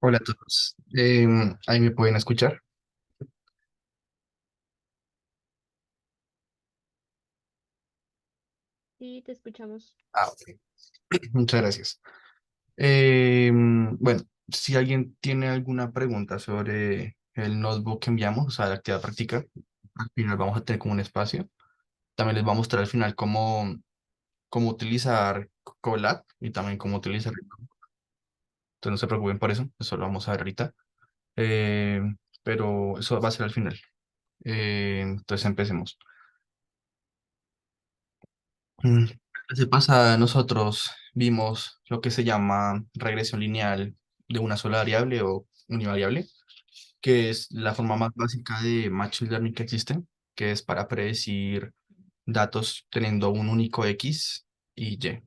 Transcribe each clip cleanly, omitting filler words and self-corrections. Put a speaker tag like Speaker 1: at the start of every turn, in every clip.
Speaker 1: Hola a todos. ¿Ahí me pueden escuchar?
Speaker 2: Sí, te escuchamos.
Speaker 1: Ok. Muchas gracias. Bueno, si alguien tiene alguna pregunta sobre el notebook que enviamos, o sea, la actividad práctica, al final vamos a tener como un espacio. También les voy a mostrar al final cómo utilizar Colab y también cómo utilizar. Entonces no se preocupen por eso, eso lo vamos a ver ahorita. Eh, pero eso va a ser al final. Entonces empecemos. La clase pasada nosotros vimos lo que se llama regresión lineal de una sola variable o univariable, que es la forma más básica de Machine Learning que existe, que es para predecir datos teniendo un único X y Y.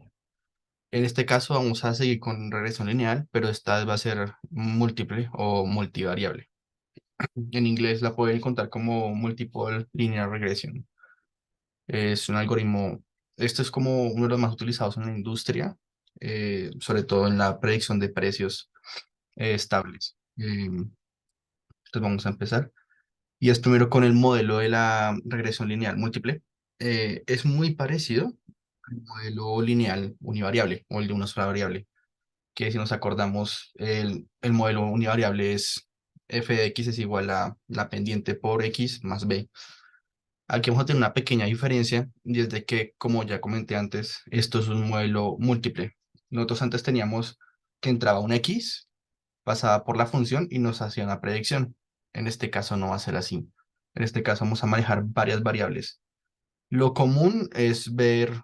Speaker 1: En este caso vamos a seguir con regresión lineal, pero esta vez va a ser múltiple o multivariable. En inglés la pueden contar como Multiple Linear Regression. Es un algoritmo, esto es como uno de los más utilizados en la industria, sobre todo en la predicción de precios estables. Entonces vamos a empezar. Y es primero con el modelo de la regresión lineal múltiple. Es muy parecido al modelo lineal univariable o el de una sola variable, que si nos acordamos, el modelo univariable es f de x es igual a la pendiente por x más b. Aquí vamos a tener una pequeña diferencia, y es de que, como ya comenté antes, esto es un modelo múltiple. Nosotros antes teníamos que entraba un X, pasaba por la función y nos hacía una predicción. En este caso no va a ser así. En este caso vamos a manejar varias variables. Lo común es ver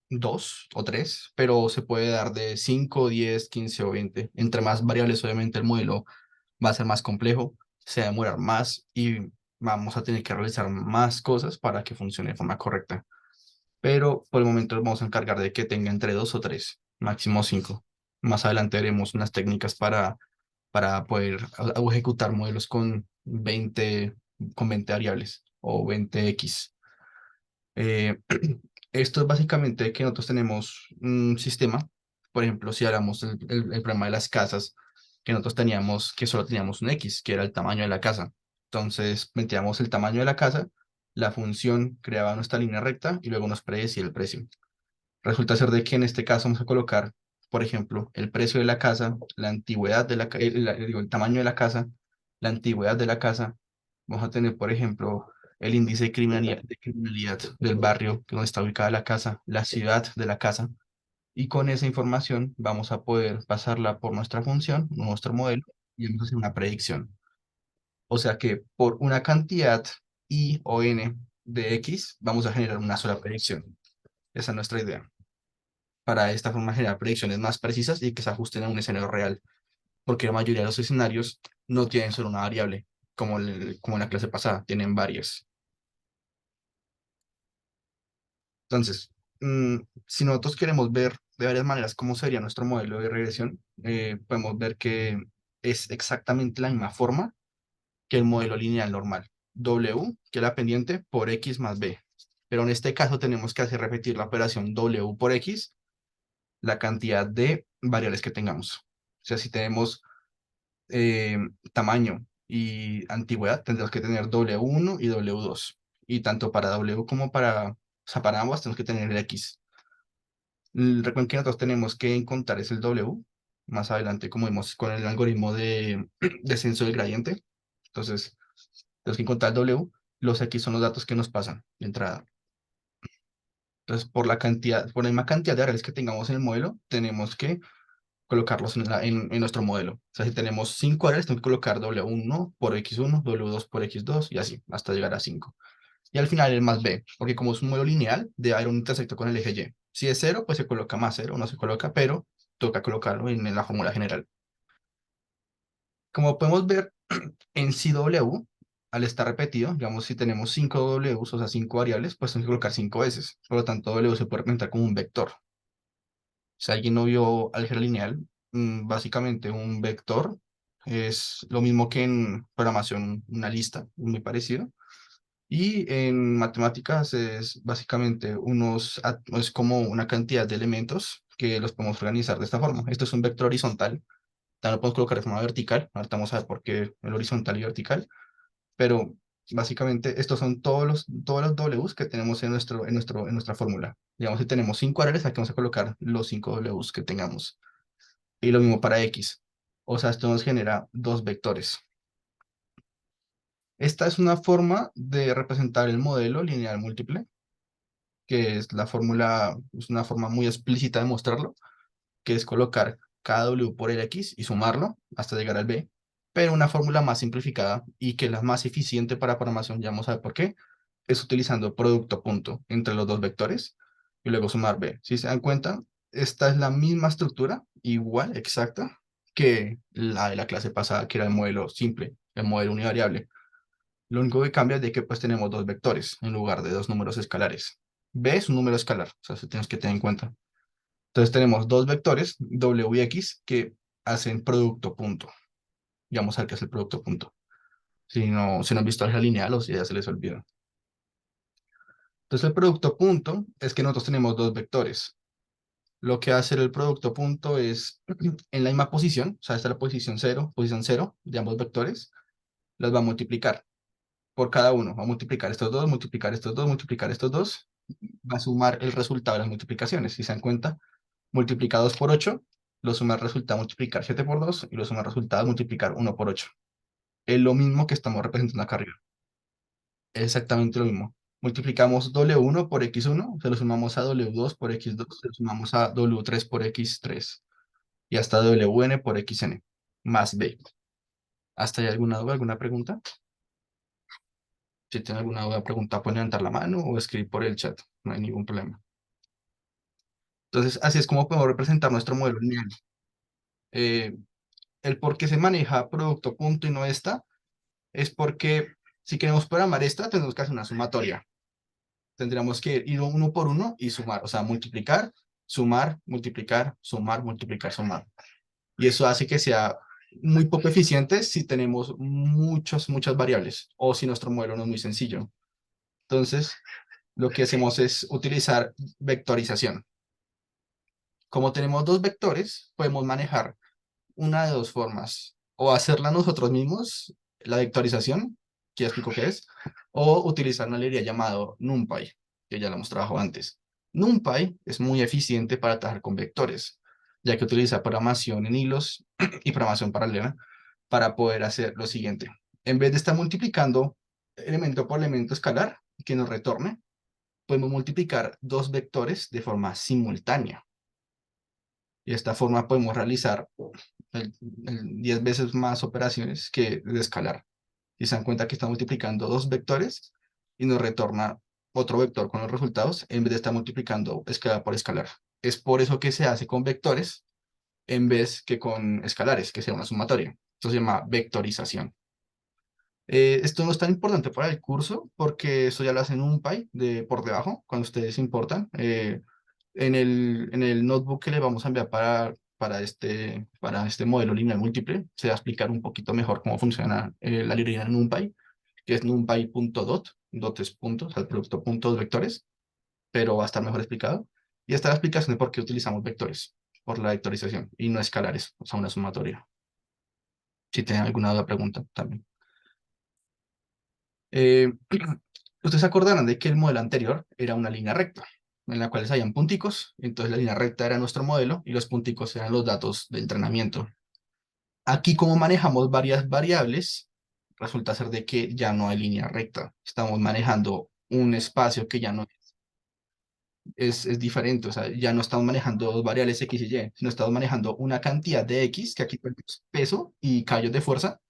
Speaker 1: dos o tres, pero se puede dar de 5, 10, 15 o 20. Entre más variables, obviamente, el modelo va a ser más complejo, se va a demorar más y vamos a tener que realizar más cosas para que funcione de forma correcta. Pero por el momento nos vamos a encargar de que tenga entre dos o tres, máximo cinco. Más adelante veremos unas técnicas para poder ejecutar modelos con 20 variables o 20x. Eh, Esto es básicamente que nosotros tenemos un sistema, por ejemplo, si hablamos el problema de las casas, que nosotros teníamos, que solo teníamos un X, que era el tamaño de la casa. Entonces, metíamos el tamaño de la casa, la función creaba nuestra línea recta y luego nos predecía el precio. Resulta ser de que en este caso vamos a colocar, por ejemplo, el precio de la casa, la antigüedad de digo, el tamaño de la casa, la antigüedad de la casa. Vamos a tener, por ejemplo, el índice de criminalidad del barrio donde está ubicada la casa, la ciudad de la casa. Y con esa información vamos a poder pasarla por nuestra función, nuestro modelo, y vamos a hacer una predicción. O sea que por una cantidad i o n de x, vamos a generar una sola predicción. Esa es nuestra idea. Para esta forma generar predicciones más precisas y que se ajusten a un escenario real, porque la mayoría de los escenarios no tienen solo una variable, como en la clase pasada, tienen varias. Entonces, si nosotros queremos ver de varias maneras cómo sería nuestro modelo de regresión, podemos ver que es exactamente la misma forma que el modelo lineal normal. W, que es la pendiente, por X más B. Pero en este caso tenemos que hacer repetir la operación W por X, la cantidad de variables que tengamos. O sea, si tenemos eh, tamaño y antigüedad, tendremos que tener W1 y W2. Y tanto para W como o sea, para ambas tenemos que tener el X. Recuerden que nosotros tenemos que encontrar es el W, más adelante, como vimos con el algoritmo de descenso del gradiente. Entonces, tenemos que encontrar el W, los X son los datos que nos pasan de entrada. Entonces, por la misma cantidad de variables que tengamos en el modelo, tenemos que colocarlos en nuestro modelo. O sea, si tenemos 5 variables, tenemos que colocar W1 por X1, W2 por X2 y así, hasta llegar a 5. Y al final el más B, porque como es un modelo lineal, debe haber un intersecto con el eje Y. Si es cero, pues se coloca más cero, no se coloca, pero toca colocarlo en la fórmula general. Como podemos ver en CW, al estar repetido, digamos, si tenemos 5 Ws, o sea, 5 variables, pues tenemos que colocar 5 veces. Por lo tanto, W se puede representar como un vector. Si alguien no vio álgebra lineal, básicamente un vector es lo mismo que en programación, una lista, muy parecido. Y en matemáticas es básicamente es como una cantidad de elementos que los podemos organizar de esta forma. Esto es un vector horizontal También lo podemos colocar de forma vertical. Ahorita vamos a ver por qué el horizontal y vertical. Pero básicamente estos son todos los Ws que tenemos en nuestra fórmula. Digamos, si tenemos 5 variables, aquí vamos a colocar los 5 Ws que tengamos. Y lo mismo para X. O sea, esto nos genera dos vectores. Esta es una forma de representar el modelo lineal múltiple, que es la fórmula, es una forma muy explícita de mostrarlo, que es colocar cada W por el X y sumarlo hasta llegar al B, pero una fórmula más simplificada y que es la más eficiente para programación, ya vamos a ver por qué, es utilizando producto punto entre los dos vectores y luego sumar B. Si se dan cuenta, esta es la misma estructura, igual, exacta, que la de la clase pasada, que era el modelo simple, el modelo univariable. Lo único que cambia es de que pues tenemos dos vectores en lugar de dos números escalares. B es un número escalar, o sea, eso tienes que tener en cuenta. Entonces tenemos dos vectores, W y X, que hacen producto punto. Y vamos a ver qué es el producto punto. Si no han visto álgebra lineal o si ya se les olvidó. Entonces el producto punto es que nosotros tenemos dos vectores. Lo que hace el producto punto es en la misma posición, o sea, esta es la posición cero de ambos vectores, las va a multiplicar por cada uno. Va a multiplicar estos dos, multiplicar estos dos, multiplicar estos dos. Va a sumar el resultado de las multiplicaciones. Si se dan cuenta, multiplica 2 por 8, lo suma resulta multiplicar 7 por 2 y lo suma resultado multiplicar 1 por 8. Es lo mismo que estamos representando acá arriba. Es exactamente lo mismo. Multiplicamos W1 por X1, se lo sumamos a W2 por X2, se lo sumamos a W3 por X3 y hasta WN por XN más B. ¿Hasta ahí alguna duda, alguna pregunta? Si tiene alguna duda, pregunta, pueden levantar la mano o escribir por el chat, no hay ningún problema. Entonces, así es como podemos representar nuestro modelo lineal. Eh, el por qué se maneja producto punto y no esta es porque si queremos programar esta, tenemos que hacer una sumatoria. Tendríamos que ir uno por uno y sumar, o sea, multiplicar, sumar, multiplicar, sumar, multiplicar, sumar. Y eso hace que sea muy poco eficiente si tenemos muchas variables o si nuestro modelo no es muy sencillo. Entonces, lo que hacemos es utilizar vectorización. Como tenemos dos vectores, podemos manejar una de dos formas, o hacerla nosotros mismos, la vectorización, que ya explico qué es, o utilizar una librería llamado NumPy, que ya la hemos trabajado antes. NumPy es muy eficiente para trabajar con vectores, ya que utiliza programación en hilos y programación paralela para poder hacer lo siguiente. En vez de estar multiplicando elemento por elemento escalar, que nos retorne, podemos multiplicar dos vectores de forma simultánea. Y de esta forma podemos realizar 10 veces más operaciones que de escalar. Y se dan cuenta que está multiplicando dos vectores y nos retorna otro vector con los resultados en vez de estar multiplicando escalar por escalar. Es por eso que se hace con vectores en vez que con escalares, que sea una sumatoria. Esto se llama vectorización. Esto no es tan importante para el curso porque eso ya lo hacen un PY por debajo, cuando ustedes importan. En el notebook que le vamos a enviar para este modelo lineal múltiple, se va a explicar un poquito mejor cómo funciona la librería NumPy, que es numpy.dot, dot es punto, o sea, el producto puntos vectores, pero va a estar mejor explicado. Y esta es la explicación de por qué utilizamos vectores, por la vectorización, y no escalares, o sea, una sumatoria. Si tienen alguna duda, pregunta también. Eh, Ustedes se acordarán de que el modelo anterior era una línea recta, en la cual habían punticos, entonces la línea recta era nuestro modelo y los punticos eran los datos de entrenamiento. Aquí, como manejamos varias variables, resulta ser de que ya no hay línea recta. Estamos manejando un espacio que ya no es diferente, o sea, ya no estamos manejando dos variables X y Y, sino estamos manejando una cantidad de X, que aquí tenemos peso y callos de fuerza,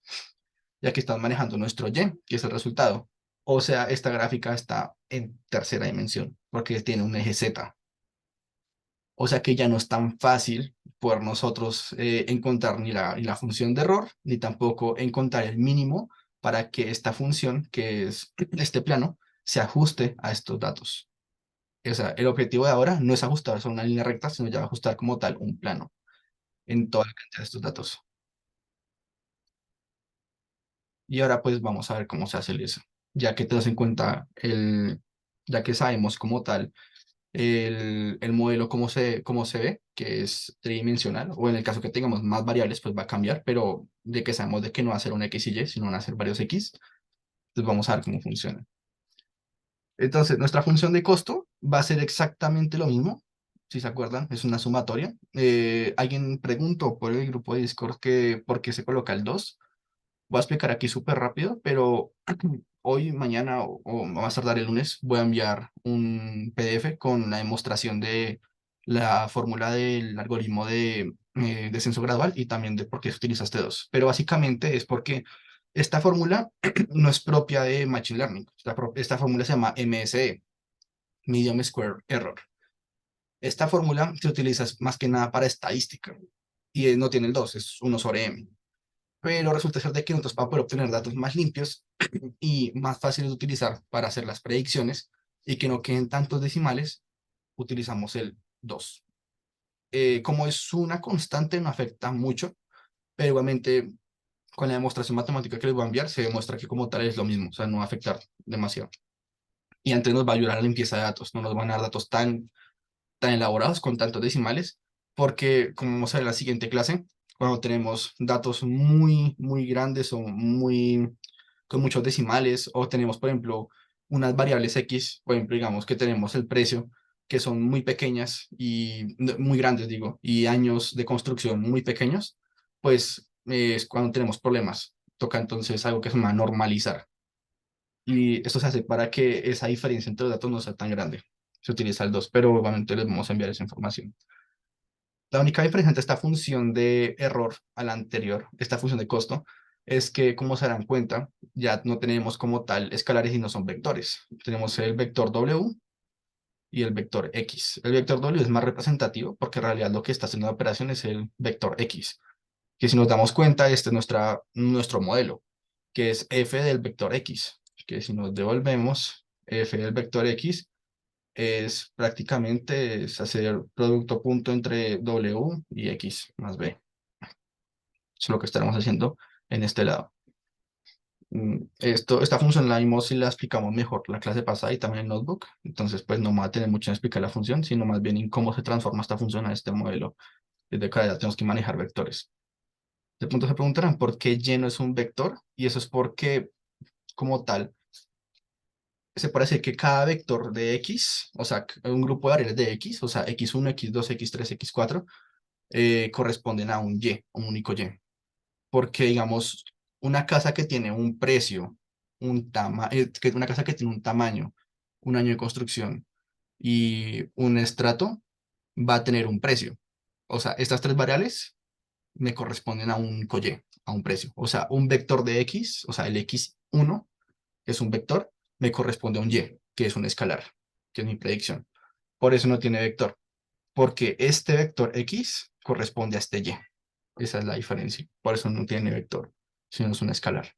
Speaker 1: ya que estamos manejando nuestro Y, que es el resultado. O sea, esta gráfica está en tercera dimensión, porque tiene un eje Z. O sea que ya no es tan fácil por nosotros encontrar ni la función de error, ni tampoco encontrar el mínimo para que esta función, que es este plano, se ajuste a estos datos. O sea, el objetivo de ahora no es ajustar solo una línea recta, sino ya ajustar como tal un plano en toda la cantidad de estos datos. Y ahora pues vamos a ver cómo se hace eso. Ya que tenemos en cuenta ya que sabemos como tal el modelo cómo se ve, que es tridimensional, o en el caso que tengamos más variables, pues va a cambiar, pero de que sabemos de que no va a ser un X y Y, sino van a ser varios X, pues vamos a ver cómo funciona. Entonces, nuestra función de costo va a ser exactamente lo mismo, si se acuerdan, es una sumatoria. Alguien preguntó por el grupo de Discord que por qué se coloca el 2. Voy a explicar aquí súper rápido, pero hoy, mañana o más tardar el lunes voy a enviar un PDF con la demostración de la fórmula del algoritmo de descenso gradual y también de por qué se utiliza este 2. Pero básicamente es porque esta fórmula no es propia de Machine Learning. Esta fórmula se llama MSE, Medium Square Error. Esta fórmula se utiliza más que nada para estadística y no tiene el 2, es 1/m. Pero resulta ser de que nosotros para poder obtener datos más limpios y más fáciles de utilizar para hacer las predicciones y que no queden tantos decimales, utilizamos el 2. Como es una constante, no afecta mucho, pero igualmente con la demostración matemática que les voy a enviar se demuestra que como tal es lo mismo, o sea, no va a afectar demasiado. Y antes nos va a ayudar a la limpieza de datos, no nos van a dar datos tan elaborados con tantos decimales, porque como vamos a ver en la siguiente clase, cuando tenemos datos muy grandes o con muchos decimales, o tenemos, por ejemplo, unas variables X, por ejemplo, digamos que tenemos el precio, que son muy pequeñas y muy grandes, digo, y años de construcción muy pequeños, pues es cuando tenemos problemas. Toca entonces algo que se llama normalizar. Y esto se hace para que esa diferencia entre los datos no sea tan grande. Se utiliza el 2, pero obviamente les vamos a enviar esa información. La única diferencia entre esta función de error a la anterior, esta función de costo, es que, como se darán cuenta, ya no tenemos como tal escalares y no son vectores. Tenemos el vector W y el vector X. El vector W es más representativo porque en realidad lo que está haciendo la operación es el vector X, que si nos damos cuenta, este es nuestro modelo, que es f del vector X, que si nos devolvemos f del vector X, es prácticamente es hacer producto punto entre W y X más B. Eso es lo que estaremos haciendo en este lado. Esta función la vimos y la explicamos mejor la clase pasada y también en Notebook. Entonces, pues no me va a tener mucho en explicar la función, sino más bien en cómo se transforma esta función a este modelo. Desde cada tenemos que manejar vectores. De pronto se preguntarán por qué Y no es un vector, y eso es porque, como tal, se puede decir que cada vector de X, o sea, un grupo de variables de X, o sea, X1, X2, X3, X4, corresponden a un Y, un único Y. Porque, digamos, una casa que tiene un precio, una casa que tiene un tamaño, un año de construcción y un estrato, va a tener un precio. O sea, estas tres variables me corresponden a un único Y, a un precio. O sea, un vector de X, o sea, el X1, que es un vector, me corresponde a un Y, que es un escalar, que es mi predicción. Por eso no tiene vector, porque este vector X corresponde a este Y. Esa es la diferencia. Por eso no tiene vector, sino es un escalar.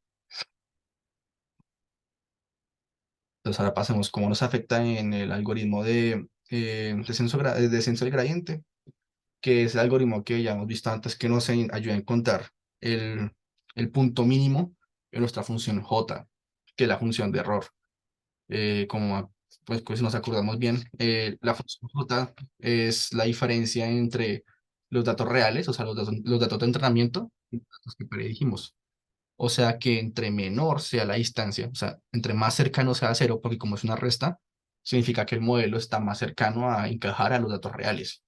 Speaker 1: Entonces ahora pasemos cómo nos afecta en el algoritmo de descenso del gradiente, que es el algoritmo que ya hemos visto antes que nos ayuda a encontrar el, el punto mínimo en nuestra función J, que es la función de error. Como pues si nos acordamos bien, la función J es la diferencia entre los datos reales, o sea, los datos de entrenamiento, y los datos que predijimos. O sea que entre menor sea la distancia, o sea, entre más cercano sea a cero, porque como es una resta, significa que el modelo está más cercano a encajar a los datos reales.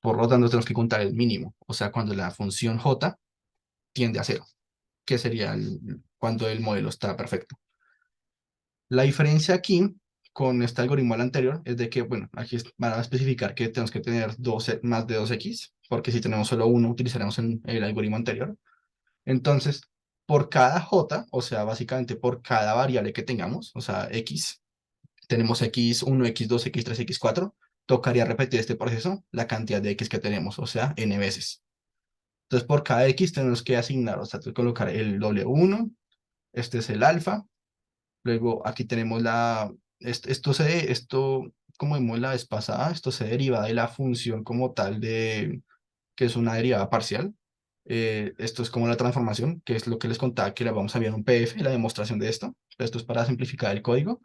Speaker 1: Por lo tanto, tenemos que contar el mínimo, o sea, cuando la función j tiende a cero, que sería cuando el modelo está perfecto. La diferencia aquí con este algoritmo al anterior es de que, bueno, aquí van a especificar que tenemos que tener más de 2x, porque si tenemos solo uno, utilizaremos el algoritmo anterior. Entonces, por cada j, o sea, básicamente por cada variable que tengamos, o sea, x, tenemos x1, x2, x3, x4, tocaría repetir este proceso la cantidad de x que tenemos, o sea, n veces. Entonces, por cada x tenemos que asignar, o sea, tenemos que colocar el W1, este es el alfa, luego aquí tenemos esto, como vimos la vez pasada, esto se deriva de la función como tal que es una derivada parcial. Esto es como la transformación, que es lo que les contaba, que le vamos a enviar un PDF, la demostración de esto. Esto es para simplificar el código.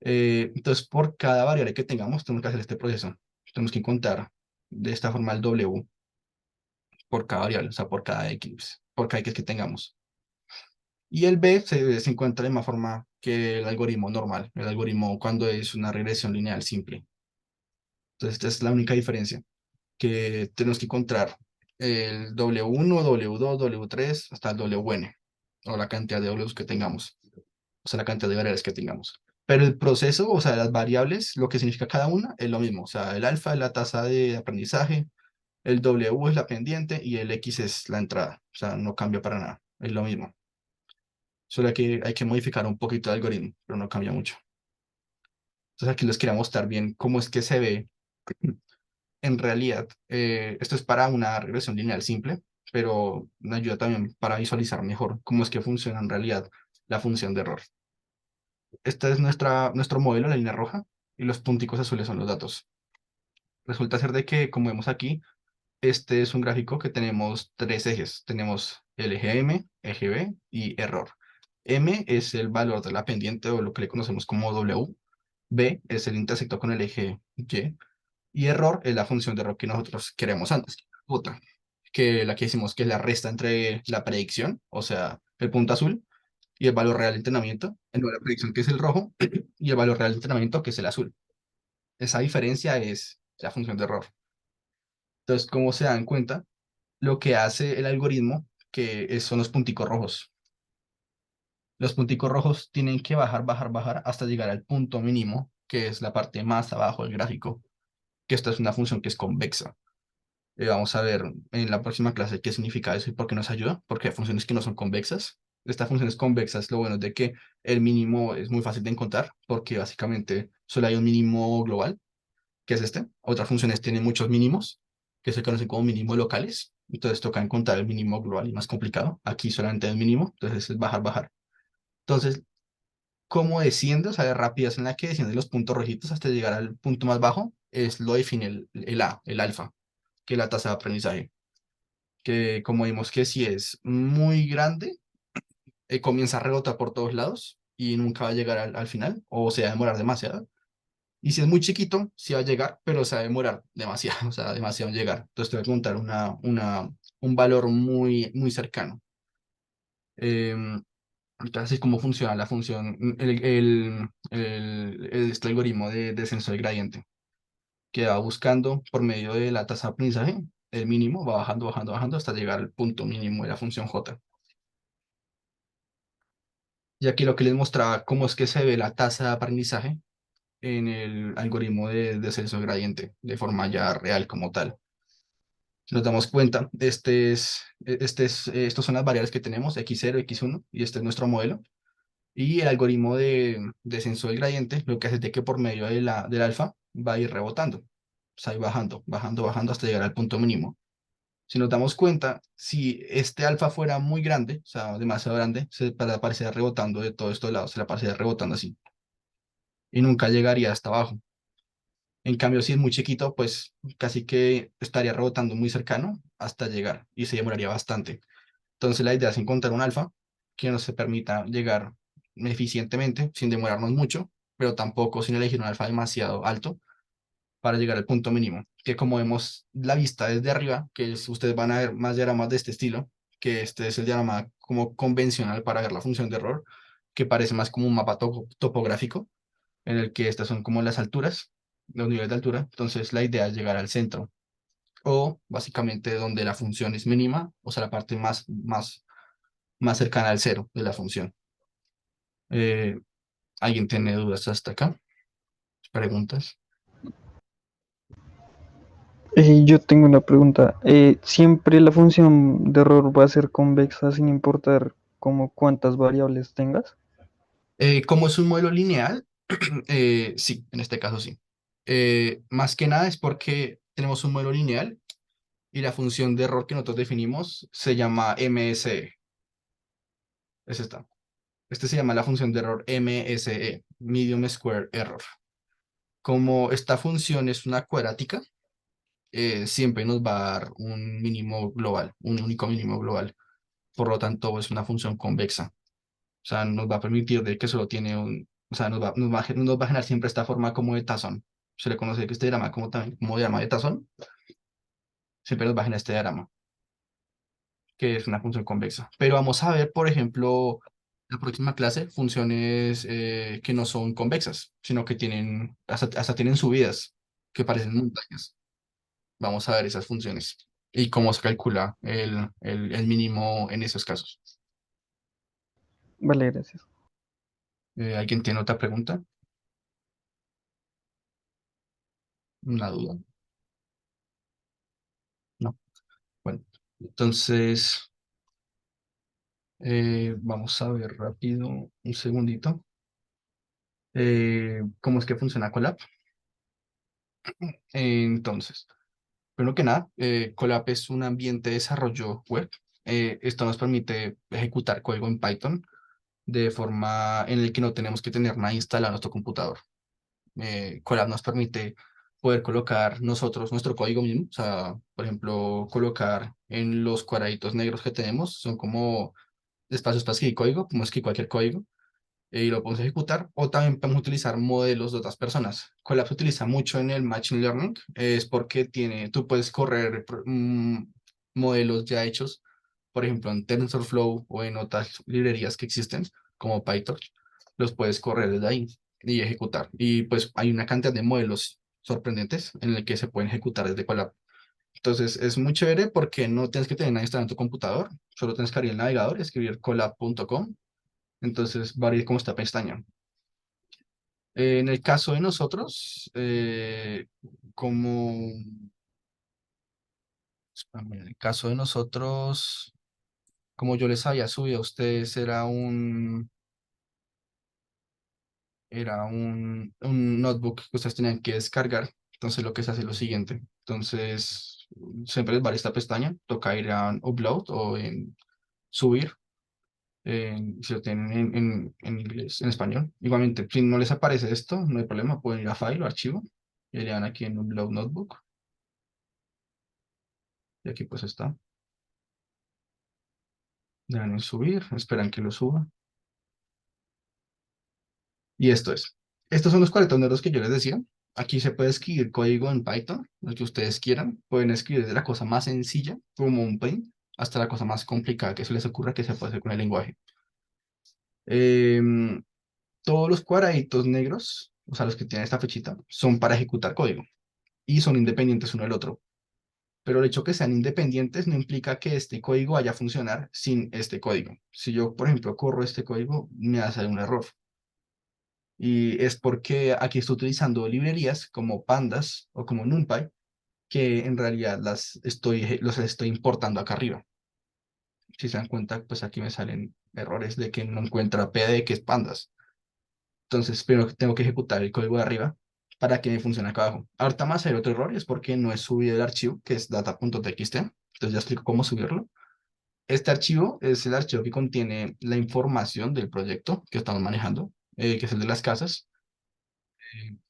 Speaker 1: Entonces, por cada variable que tengamos, tenemos que hacer este proceso. Tenemos que contar de esta forma el W por cada variable, o sea, por cada X que tengamos. Y el B se encuentra de la misma forma que el algoritmo normal, el algoritmo cuando es una regresión lineal simple. Entonces, esta es la única diferencia, que tenemos que encontrar el W1, W2, W3, hasta el WN, o la cantidad de Ws que tengamos, o sea, la cantidad de variables que tengamos. Pero el proceso, o sea, las variables, lo que significa cada una, es lo mismo. O sea, el alfa es la tasa de aprendizaje, el W es la pendiente y el X es la entrada. O sea, no cambia para nada, es lo mismo. Solo que hay que modificar un poquito el algoritmo, pero no cambia mucho. Entonces aquí les quería mostrar bien cómo es que se ve en realidad. Esto es para una regresión lineal simple, pero me ayuda también para visualizar mejor cómo es que funciona en realidad la función de error. Este es nuestro modelo, la línea roja, y los punticos azules son los datos. Resulta ser de que, como vemos aquí, este es un gráfico que tenemos tres ejes. Tenemos el eje M, eje B y error. M es el valor de la pendiente o lo que le conocemos como W. B es el intersecto con el eje Y. Y error es la función de error que nosotros queremos antes. Otra, que la que decimos que es la resta entre la predicción, o sea, el punto azul, y el valor real de entrenamiento, no, la predicción que es el rojo, y el valor real de entrenamiento que es el azul. Esa diferencia es la función de error. Entonces, como se dan cuenta, lo que hace el algoritmo, son los punticos rojos. Los punticos rojos tienen que bajar, bajar, bajar hasta llegar al punto mínimo, que es la parte más abajo del gráfico, que esta es una función que es convexa. Vamos a ver en la próxima clase qué significa eso y por qué nos ayuda, porque hay funciones que no son convexas. Estas funciones convexas, lo bueno es de que el mínimo es muy fácil de encontrar, porque básicamente solo hay un mínimo global, que es este. Otras funciones tienen muchos mínimos, que se conocen como mínimos locales. Entonces toca encontrar el mínimo global y más complicado. Aquí solamente hay un mínimo, entonces es bajar, bajar. Entonces, cómo desciende, o sea, de rapidez en la que descienden los puntos rojitos hasta llegar al punto más bajo, es lo define el A, el alfa, que es la tasa de aprendizaje. Que como vimos que si es muy grande, comienza a rebotar por todos lados y nunca va a llegar al final, o se va a demorar demasiado. Y si es muy chiquito, sí va a llegar, pero se va a demorar demasiado, o sea, demasiado en llegar. Entonces te voy a contar un valor muy, muy cercano. Entonces, así es como funciona la función, este algoritmo de descenso del gradiente, que va buscando por medio de la tasa de aprendizaje, el mínimo, va bajando, bajando, bajando hasta llegar al punto mínimo de la función j. Y aquí lo que les mostraba cómo es que se ve la tasa de aprendizaje en el algoritmo de descenso del gradiente, de forma ya real como tal. Si nos damos cuenta, estos son las variables que tenemos, x0, x1, y este es nuestro modelo. Y el algoritmo de descenso del gradiente lo que hace es de que por medio del alfa va a ir rebotando, o sea, ir bajando, bajando, bajando hasta llegar al punto mínimo. Si nos damos cuenta, si este alfa fuera muy grande, o sea, demasiado grande, se la aparecería rebotando de todos estos lados, se la aparecería rebotando así, y nunca llegaría hasta abajo. En cambio, si es muy chiquito, pues casi que estaría rebotando muy cercano hasta llegar y se demoraría bastante. Entonces, la idea es encontrar un alfa que nos permita llegar eficientemente, sin demorarnos mucho, pero tampoco sin elegir un alfa demasiado alto para llegar al punto mínimo. Que como vemos la vista desde arriba, ustedes van a ver más diagramas de este estilo, que este es el diagrama como convencional para ver la función de error, que parece más como un mapa topográfico en el que estas son como las alturas, los niveles de altura. Entonces la idea es llegar al centro o básicamente donde la función es mínima, o sea, la parte más cercana al cero de la función. Eh, ¿Alguien tiene dudas hasta acá? ¿Preguntas?
Speaker 2: Yo tengo una pregunta. ¿Siempre la función de error va a ser convexa sin importar como cuántas variables tengas?
Speaker 1: Como es un modelo lineal, sí, en este caso sí. Más que nada es porque tenemos un modelo lineal y la función de error que nosotros definimos se llama MSE. Es esta. Este se llama la función de error MSE, Medium Square Error. Como esta función es una cuadrática, siempre nos va a dar un mínimo global, un único mínimo global. Por lo tanto, es una función convexa. O sea, nos va a permitir de que solo tiene O sea, nos va a generar siempre esta forma como de tazón. Se le conoce que este diagrama como también como diagrama de tazón, siempre nos va a generar este diagrama, que es una función convexa. Pero vamos a ver, por ejemplo, la próxima clase, funciones que no son convexas, sino que tienen, hasta tienen subidas, que parecen montañas. Vamos a ver esas funciones y cómo se calcula el mínimo en esos casos.
Speaker 2: Vale, gracias.
Speaker 1: ¿Alguien tiene otra pregunta? ¿Una duda? No. Bueno, entonces vamos a ver rápido, un segundito, cómo es que funciona Colab. Entonces, primero que nada, Colab es un ambiente de desarrollo web. Esto nos permite ejecutar código en Python de forma en el que no tenemos que tener nada instalado en nuestro computador. Colab nos permite poder colocar nosotros nuestro código mismo, o sea, por ejemplo, colocar en los cuadraditos negros que tenemos, son como espacios para escribir código, como escribir cualquier código, y lo podemos ejecutar, o también podemos utilizar modelos de otras personas. Colab se utiliza mucho en el Machine Learning, es porque tú puedes correr modelos ya hechos, por ejemplo, en TensorFlow o en otras librerías que existen, como PyTorch, los puedes correr desde ahí y ejecutar. Y pues hay una cantidad de modelos sorprendentes en el que se pueden ejecutar desde Colab. Entonces es muy chévere porque no tienes que tener nada instalado en tu computador, solo tienes que abrir el navegador, escribir colab.com, entonces va a abrir como esta pestaña. En el caso de nosotros, como, en el caso de nosotros, como yo les había subido a ustedes, era un notebook que ustedes tenían que descargar. Entonces lo que se hace es lo siguiente. Entonces, siempre les vale esta pestaña, toca ir a upload o en subir, si lo tienen en inglés, en español. Igualmente, si no les aparece esto, no hay problema, pueden ir a file o archivo y le dan aquí en upload notebook. Y aquí pues está. Le dan en subir, esperan que lo suba. Y esto es. Estos son los 40 números que yo les decía. Aquí se puede escribir código en Python, lo que ustedes quieran. Pueden escribir desde la cosa más sencilla, como un paint, hasta la cosa más complicada que se les ocurra que se puede hacer con el lenguaje. Em, Todos los cuadraditos negros, o sea, los que tienen esta flechita, son para ejecutar código y son independientes uno del otro. Pero el hecho que sean independientes no implica que este código vaya a funcionar sin este código. Si yo, por ejemplo, corro este código, me va a salir un error. Y es porque aquí estoy utilizando librerías como Pandas o como NumPy, que en realidad los estoy importando acá arriba. Si se dan cuenta, pues aquí me salen errores de que no encuentra PD, que es Pandas. Entonces, primero tengo que ejecutar el código de arriba para que me funcione acá abajo. Ahorita más hay otro error, es porque no he subido el archivo, que es data.txt. Entonces ya explico cómo subirlo. Este archivo es el archivo que contiene la información del proyecto que estamos manejando, que es el de las casas.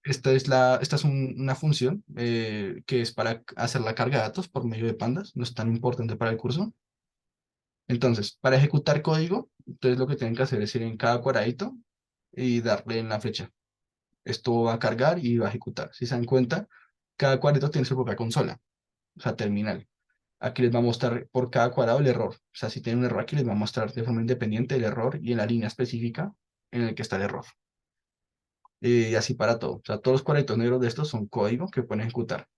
Speaker 1: Esta es una función que es para hacer la carga de datos por medio de pandas, no es tan importante para el curso. Entonces, para ejecutar código, entonces lo que tienen que hacer es ir en cada cuadradito y darle en la flecha. Esto va a cargar y va a ejecutar. Si se dan cuenta, cada cuadrito tiene su propia consola, o sea, terminal. Aquí les va a mostrar por cada cuadrado el error. O sea, si tiene un error aquí, les va a mostrar de forma independiente el error y en la línea específica en el que está el error. Y así para todo. O sea, todos los cuadritos negros de estos son código que pueden ejecutar.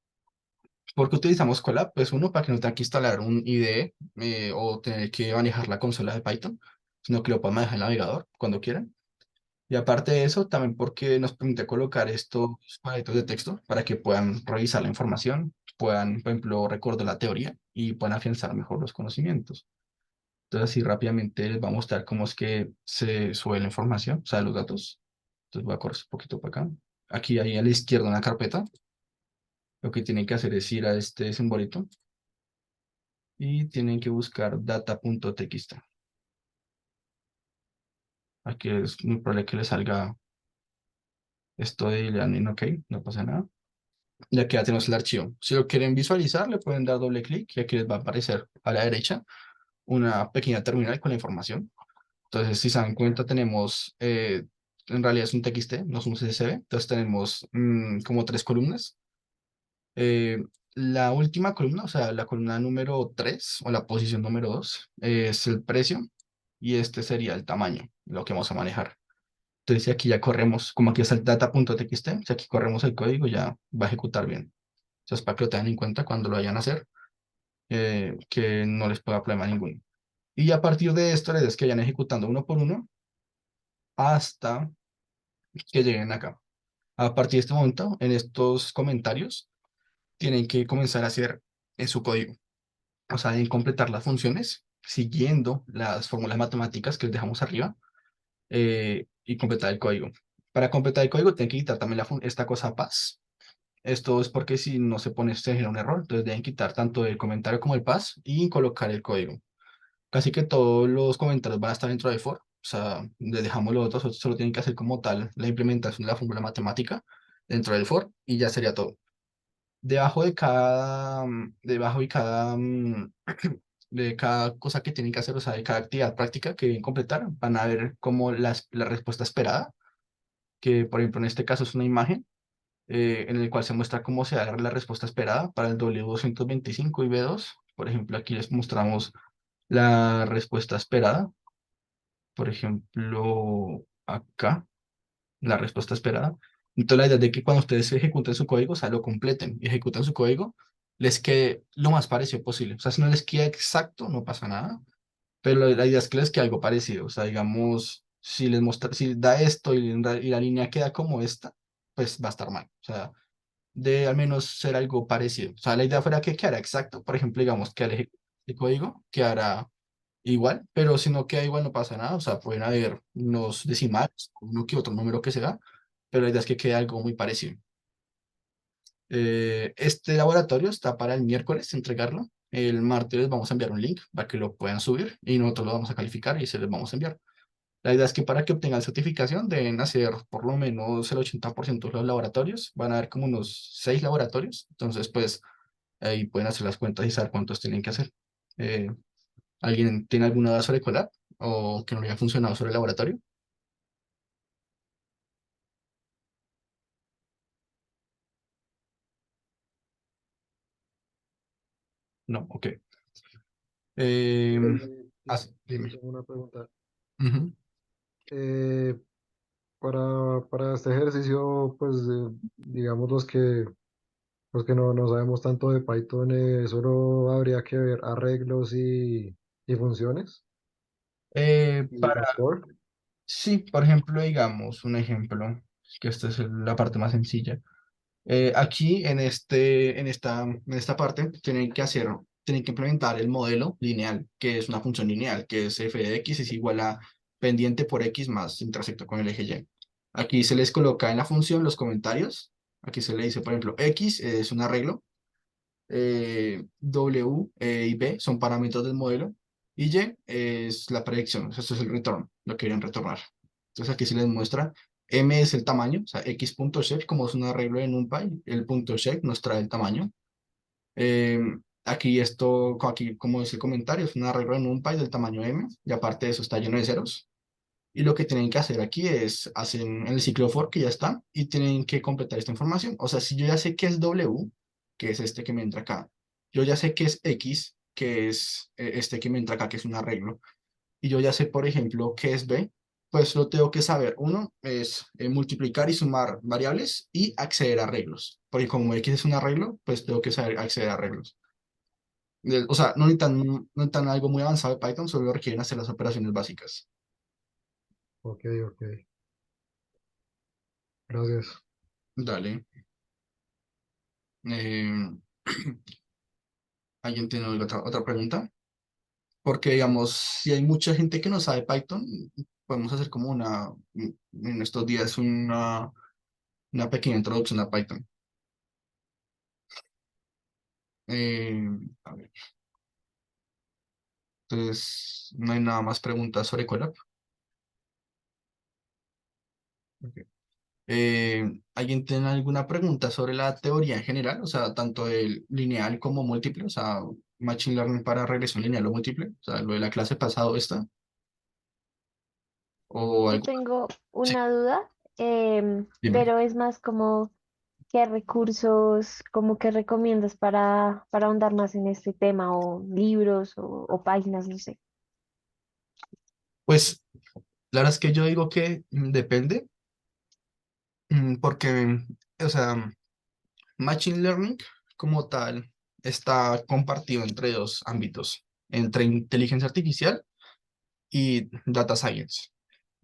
Speaker 1: ¿Por qué utilizamos Colab? Pues uno, para que no tenga que instalar un IDE o tener que manejar la consola de Python, sino que lo puedan manejar en el navegador cuando quieran. Y aparte de eso, también porque nos permite colocar estos cuadritos de texto para que puedan revisar la información, puedan, por ejemplo, recordar la teoría y puedan afianzar mejor los conocimientos. Entonces, así rápidamente les va a mostrar cómo es que se sube la información, o sea, los datos. Entonces, voy a correr un poquito para acá. Aquí hay a la izquierda una carpeta. Lo que tienen que hacer es ir a este simbolito y tienen que buscar data.txt. Aquí es muy probable que les salga esto de le dan en OK, no pasa nada. Y aquí ya tenemos el archivo. Si lo quieren visualizar, le pueden dar doble clic y aquí les va a aparecer a la derecha una pequeña terminal con la información. Entonces, si se dan cuenta, tenemos en realidad es un TXT, no es un CSV. Entonces tenemos como tres columnas. Eh, la última columna, o sea, la columna número 3 o la posición número 2 es el precio y este sería el tamaño, lo que vamos a manejar. Entonces, si aquí ya corremos, como aquí está el data.txt, si aquí corremos el código, ya va a ejecutar bien. Entonces, para que lo tengan en cuenta cuando lo vayan a hacer, que no les ponga problema ninguno. Y a partir de esto, la idea es que vayan ejecutando uno por uno hasta que lleguen acá. A partir de este momento, en estos comentarios, tienen que comenzar a hacer en su código. O sea, en completar las funciones siguiendo las fórmulas matemáticas que les dejamos arriba y completar el código. Para completar el código, tienen que quitar también esta cosa pass. Esto es porque si no se pone, se genera un error. Entonces deben quitar tanto el comentario como el pass y colocar el código. Casi que todos los comentarios van a estar dentro de for. O sea, les dejamos los otros, solo tienen que hacer como tal la implementación de la fórmula matemática dentro del for y ya sería todo. Debajo de cada cosa que tienen que hacer, o sea, de cada actividad práctica que deben completar, van a ver como la respuesta esperada, que por ejemplo en este caso es una imagen en el cual se muestra cómo se da la respuesta esperada para el W225 y B2. Por ejemplo, aquí les mostramos la respuesta esperada. Por ejemplo, acá, la respuesta esperada. Entonces, la idea es de que cuando ustedes ejecuten su código, o sea, lo completen y ejecuten su código, les quede lo más parecido posible. O sea, si no les queda exacto, no pasa nada, pero la idea es que les quede algo parecido. O sea, digamos, si da esto y la línea queda como esta, pues va a estar mal. O sea, de al menos ser algo parecido. O sea, la idea fuera que quedara exacto. Por ejemplo, digamos que al ejecutar el código quedara igual, pero si no queda igual no pasa nada. O sea, pueden haber unos decimales, uno que otro número que sea, pero la idea es que quede algo muy parecido. Este laboratorio está para el miércoles entregarlo. El martes les vamos a enviar un link para que lo puedan subir y nosotros lo vamos a calificar y se les vamos a enviar. La idea es que para que obtengan certificación deben hacer por lo menos el 80% de los laboratorios. Van a haber como unos 6 laboratorios. Entonces, pues ahí pueden hacer las cuentas y saber cuántos tienen que hacer. Eh, ¿Alguien tiene alguna duda sobre Colab o que no le haya funcionado sobre el laboratorio? No, ok. Eh,
Speaker 3: Sí, sí,
Speaker 1: dime.
Speaker 3: tengo una pregunta.
Speaker 1: Ujú.
Speaker 3: Eh, para este ejercicio, pues digamos los que no sabemos tanto de Python, solo habría que ver arreglos y funciones y
Speaker 1: Para,
Speaker 3: los for.
Speaker 1: sí, por ejemplo, digamos un ejemplo, que esta es la parte más sencilla. Aquí en esta parte tienen que implementar el modelo lineal, que es una función lineal, que es f de x es igual a pendiente por x más intersecto con el eje y. Aquí se les coloca en la función los comentarios. Aquí se le dice, por ejemplo, x es un arreglo, w y b son parámetros del modelo, y y es la predicción, o sea, esto es el retorno, lo que quieren retornar. Entonces aquí se les muestra, m es el tamaño, o sea, x.shape, como es un arreglo de NumPy, el punto shape nos trae el tamaño. Eh, aquí como dice el comentario, es un arreglo de NumPy del tamaño m, y aparte de eso está lleno de ceros. Y lo que tienen que hacer aquí es, hacen el ciclo for que ya está, y tienen que completar esta información. O sea, si yo ya sé qué es W, que es este que me entra acá, yo ya sé qué es X, que es este que me entra acá, que es un arreglo, y yo ya sé, por ejemplo, qué es B, pues lo tengo que saber. Uno es multiplicar y sumar variables y acceder a arreglos. Porque como X es un arreglo, pues tengo que saber acceder a arreglos. O sea, no necesitan algo muy avanzado de Python, solo requieren hacer las operaciones básicas.
Speaker 3: Ok, ok, gracias.
Speaker 1: Dale. Eh, ¿Alguien tiene otra pregunta? Porque, digamos, si hay mucha gente que no sabe Python, podemos hacer como en estos días una pequeña introducción a Python. Eh, a ver, entonces, no hay nada más preguntas sobre Colab. Ok. ¿Alguien tiene alguna pregunta sobre la teoría en general? O sea, tanto el lineal como múltiple, o sea, Machine Learning para regresión lineal o múltiple, o sea, lo de la clase pasado esta. o
Speaker 4: Yo
Speaker 1: algo.
Speaker 4: tengo
Speaker 1: Sí,
Speaker 4: una duda,
Speaker 1: dime.
Speaker 4: pero es más como qué recursos, como que recomiendas para ahondar más en este tema, o libros o páginas, no sé.
Speaker 1: Pues la verdad es que yo digo que depende, porque, o sea, Machine Learning como tal está compartido entre dos ámbitos, entre inteligencia artificial y data science,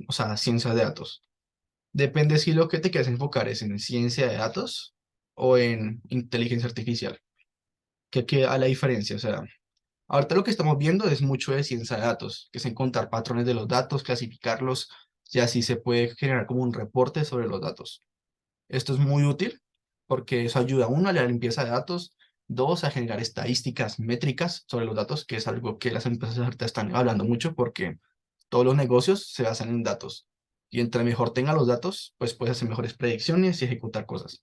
Speaker 1: o sea, ciencia de datos. Depende si lo que te quieres enfocar es en ciencia de datos o en inteligencia artificial. ¿Qué queda la diferencia? O sea, ahorita lo que estamos viendo es mucho de ciencia de datos, que es encontrar patrones de los datos, clasificarlos, y así se puede generar como un reporte sobre los datos. Esto es muy útil porque eso ayuda, uno, a la limpieza de datos, dos, a generar estadísticas métricas sobre los datos, que es algo que las empresas ahorita están hablando mucho porque todos los negocios se basan en datos. Y entre mejor tengan los datos, pues puedes hacer mejores predicciones y ejecutar cosas.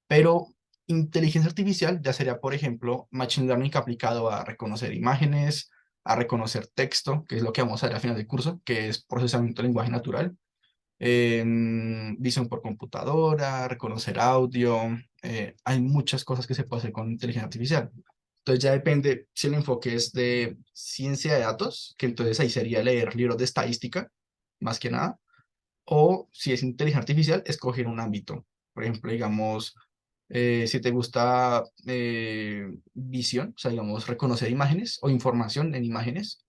Speaker 1: Pero inteligencia artificial ya sería, por ejemplo, machine learning aplicado a reconocer imágenes, a reconocer texto, que es lo que vamos a ver al final del curso, que es procesamiento de lenguaje natural, visión por computadora, reconocer audio. Hay muchas cosas que se puede hacer con inteligencia artificial. Entonces ya depende si el enfoque es de ciencia de datos, que entonces ahí sería leer libros de estadística, más que nada, o si es inteligencia artificial, escoger un ámbito. Por ejemplo, digamos, si te gusta visión, o sea, digamos, reconocer imágenes o información en imágenes,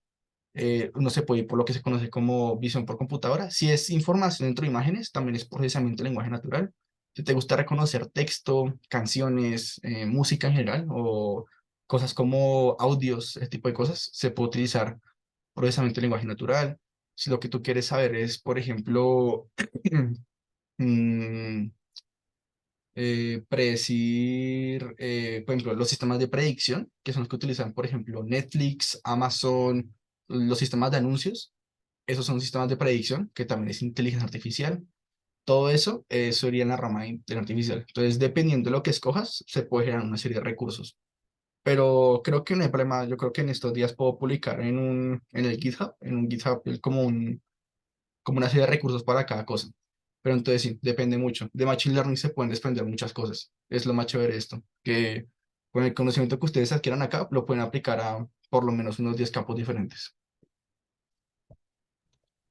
Speaker 1: uno se puede ir por lo que se conoce como visión por computadora. Si es información dentro de imágenes, también es procesamiento de lenguaje natural. Si te gusta reconocer texto, canciones, música en general o cosas como audios, ese tipo de cosas, se puede utilizar procesamiento de lenguaje natural. Si lo que tú quieres saber es, por ejemplo, mm, predecir, por ejemplo, los sistemas de predicción, que son los que utilizan, por ejemplo, Netflix, Amazon, los sistemas de anuncios, esos son sistemas de predicción, que también es inteligencia artificial. Todo eso, sería en la rama de inteligencia artificial. Entonces, dependiendo de lo que escojas, se puede generar una serie de recursos. Pero creo que no hay problema. Yo creo que en estos días puedo publicar en el GitHub, en un GitHub, como una serie de recursos para cada cosa. Pero entonces sí, depende mucho. De Machine Learning se pueden desprender muchas cosas. Es lo más chévere de esto, que con el conocimiento que ustedes adquieran acá, lo pueden aplicar a por lo menos unos 10 campos diferentes.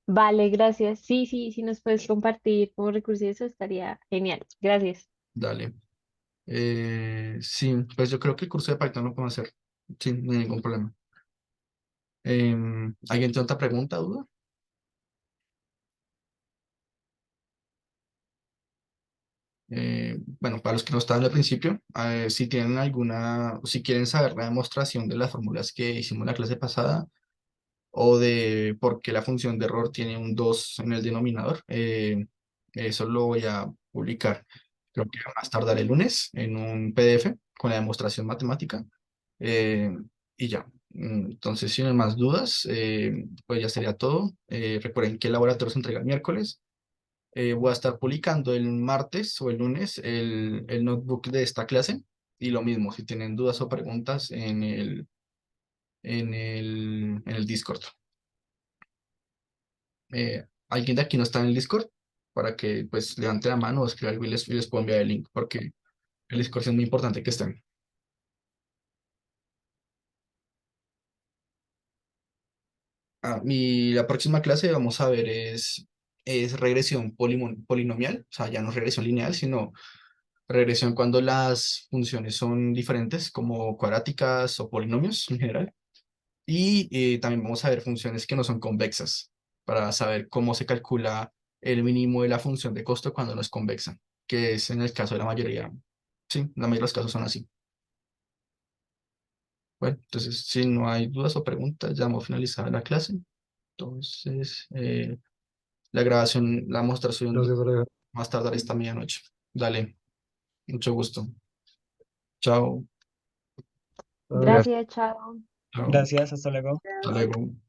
Speaker 4: Vale, gracias. Sí, sí, si nos puedes compartir como recurso y eso estaría genial. Gracias.
Speaker 1: Dale. Sí, pues yo creo que el curso de Python lo puedo hacer sin ningún problema. ¿Alguien tiene otra pregunta, duda? Bueno, para los que no estaban al principio, si tienen alguna, si quieren saber la demostración de las fórmulas que hicimos en la clase pasada o de por qué la función de error tiene un 2 en el denominador, eso lo voy a publicar. Creo que más tardar el lunes en un PDF con la demostración matemática, eh, y ya. Entonces, si no hay más dudas, pues ya sería todo. Recuerden que el laboratorio se entrega el miércoles. Voy a estar publicando el martes o el lunes el notebook de esta clase. Y lo mismo, si tienen dudas o preguntas en el Discord. ¿Alguien de aquí no está en el Discord? Para que pues levante la mano o escriba algo y les puedo enviar el link, porque el Discord es muy importante que estén. Y la próxima clase vamos a ver es regresión polinomial, o sea, ya no es regresión lineal, sino regresión cuando las funciones son diferentes, como cuadráticas o polinomios en general. Y también vamos a ver funciones que no son convexas, para saber cómo se calcula el mínimo de la función de costo cuando no es convexa, que es en el caso de la mayoría. Sí, la mayoría de los casos son así. Bueno, entonces, si no hay dudas o preguntas, ya hemos finalizado la clase. Entonces, la grabación la vamos a estar subiendo
Speaker 3: Gracias, Aleja.
Speaker 1: más tarde esta medianoche. Dale, mucho gusto. Chao.
Speaker 3: Chao.
Speaker 2: Gracias.
Speaker 4: Gracias, chao.
Speaker 1: Chao.
Speaker 5: Gracias, hasta luego.
Speaker 1: Hasta luego.